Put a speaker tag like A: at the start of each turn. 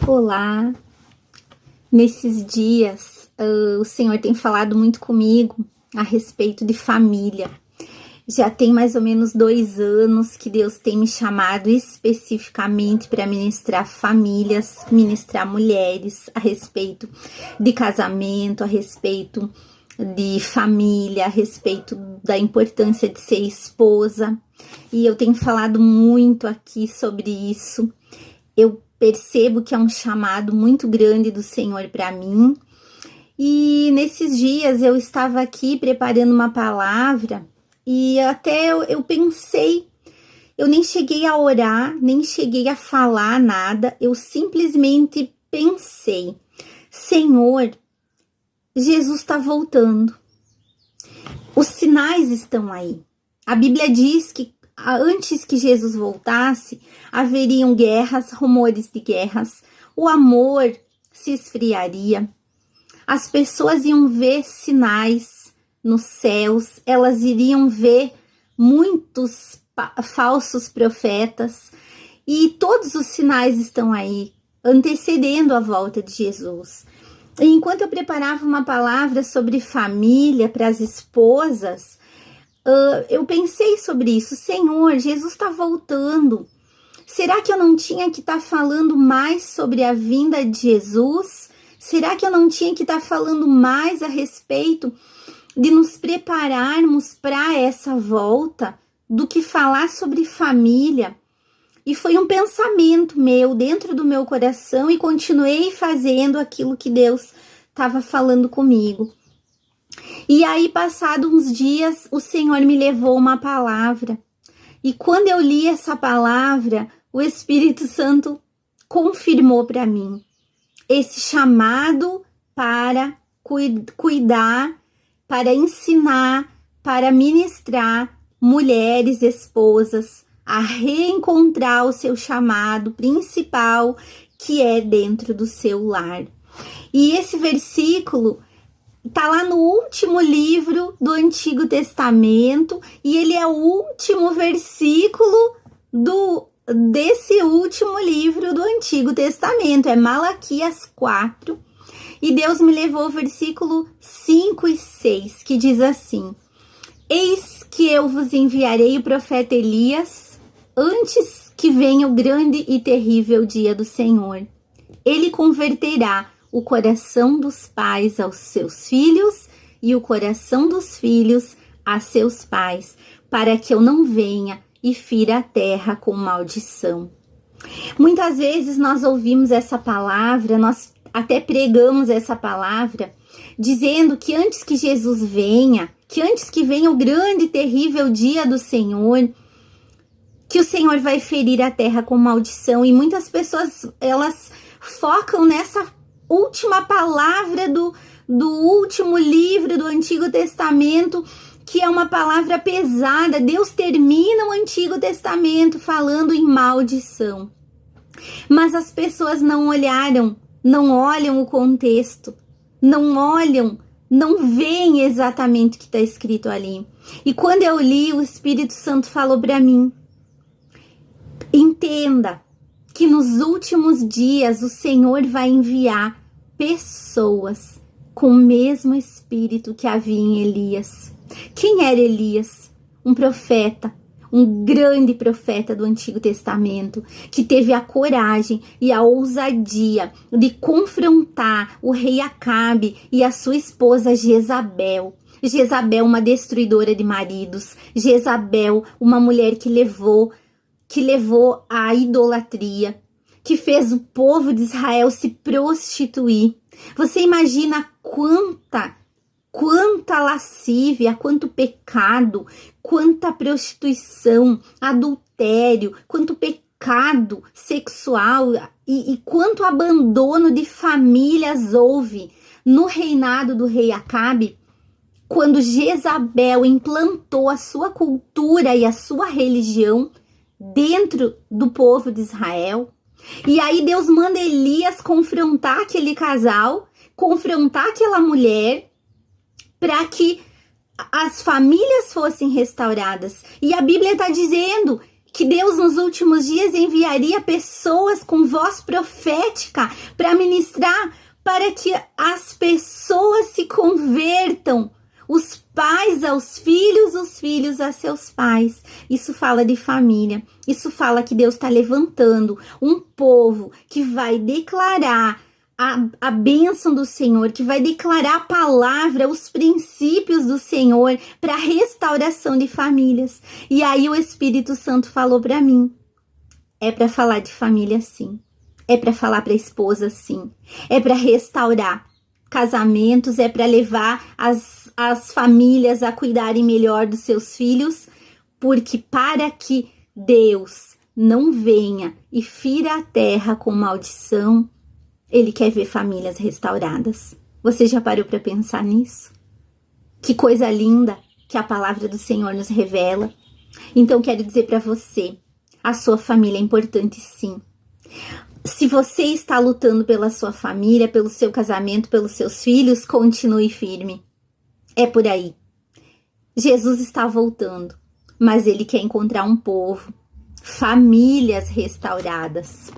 A: Olá, nesses dias o Senhor tem falado muito comigo a respeito de família. Já tem mais ou menos 2 anos que Deus tem me chamado especificamente para ministrar famílias, ministrar mulheres a respeito de casamento, a respeito de família, a respeito da importância de ser esposa. E eu tenho falado muito aqui sobre isso. Eu percebo que é um chamado muito grande do Senhor para mim. E nesses dias eu estava aqui preparando uma palavra e até eu pensei, eu nem cheguei a orar, nem cheguei a falar nada, eu simplesmente pensei, Senhor, Jesus está voltando. Os sinais estão aí. A Bíblia diz que antes que Jesus voltasse, haveriam guerras, rumores de guerras, o amor se esfriaria, as pessoas iam ver sinais nos céus, elas iriam ver muitos falsos profetas, e todos os sinais estão aí, antecedendo a volta de Jesus. E enquanto eu preparava uma palavra sobre família para as esposas, eu pensei sobre isso. Senhor, Jesus está voltando. Será que eu não tinha que estar falando mais sobre a vinda de Jesus? Será que eu não tinha que estar falando mais a respeito de nos prepararmos para essa volta do que falar sobre família? E foi um pensamento meu dentro do meu coração e continuei fazendo aquilo que Deus estava falando comigo. E aí, passados uns dias, o Senhor me levou uma palavra. E quando eu li essa palavra, o Espírito Santo confirmou para mim esse chamado para cuidar, para ensinar, para ministrar mulheres, esposas, a reencontrar o seu chamado principal, que é dentro do seu lar. E esse versículo tá lá no último livro do Antigo Testamento e ele é o último versículo desse último livro do Antigo Testamento, é Malaquias 4. E Deus me levou ao versículo 5 e 6, que diz assim: Eis que eu vos enviarei o profeta Elias antes que venha o grande e terrível dia do Senhor. Ele converterá o coração dos pais aos seus filhos e o coração dos filhos a seus pais, para que eu não venha e fira a terra com maldição. Muitas vezes nós ouvimos essa palavra, nós até pregamos essa palavra, dizendo que antes que Jesus venha, que antes que venha o grande e terrível dia do Senhor, que o Senhor vai ferir a terra com maldição. E muitas pessoas, elas focam nessa última palavra do último livro do Antigo Testamento, que é uma palavra pesada. Deus termina o Antigo Testamento falando em maldição. Mas as pessoas não olham o contexto, não veem exatamente o que está escrito ali. E quando eu li, o Espírito Santo falou para mim, entenda que nos últimos dias o Senhor vai enviar pessoas com o mesmo espírito que havia em Elias. Quem era Elias? Um profeta, um grande profeta do Antigo Testamento, que teve a coragem e a ousadia de confrontar o rei Acabe e a sua esposa Jezabel. Jezabel, uma destruidora de maridos. Jezabel, uma mulher que levou à idolatria, que fez o povo de Israel se prostituir. Você imagina quanta lascívia, quanto pecado, quanta prostituição, adultério, quanto pecado sexual e quanto abandono de famílias houve no reinado do rei Acabe, quando Jezabel implantou a sua cultura e a sua religião dentro do povo de Israel. E aí Deus manda Elias confrontar aquele casal, confrontar aquela mulher, para que as famílias fossem restauradas. E a Bíblia está dizendo que Deus nos últimos dias enviaria pessoas com voz profética para ministrar, para que as pessoas se convertam, os pais aos filhos, os filhos a seus pais. Isso fala de família, isso fala que Deus está levantando um povo que vai declarar a bênção do Senhor, que vai declarar a palavra, os princípios do Senhor para a restauração de famílias. E aí o Espírito Santo falou para mim, é para falar de família sim, é para falar para a esposa sim, é para restaurar casamentos, é para levar as famílias a cuidarem melhor dos seus filhos, porque para que Deus não venha e fira a terra com maldição, Ele quer ver famílias restauradas. Você já parou para pensar nisso? Que coisa linda que a palavra do Senhor nos revela. Então quero dizer para você, a sua família é importante sim. Se você está lutando pela sua família, pelo seu casamento, pelos seus filhos, continue firme. É por aí. Jesus está voltando, mas Ele quer encontrar um povo, famílias restauradas.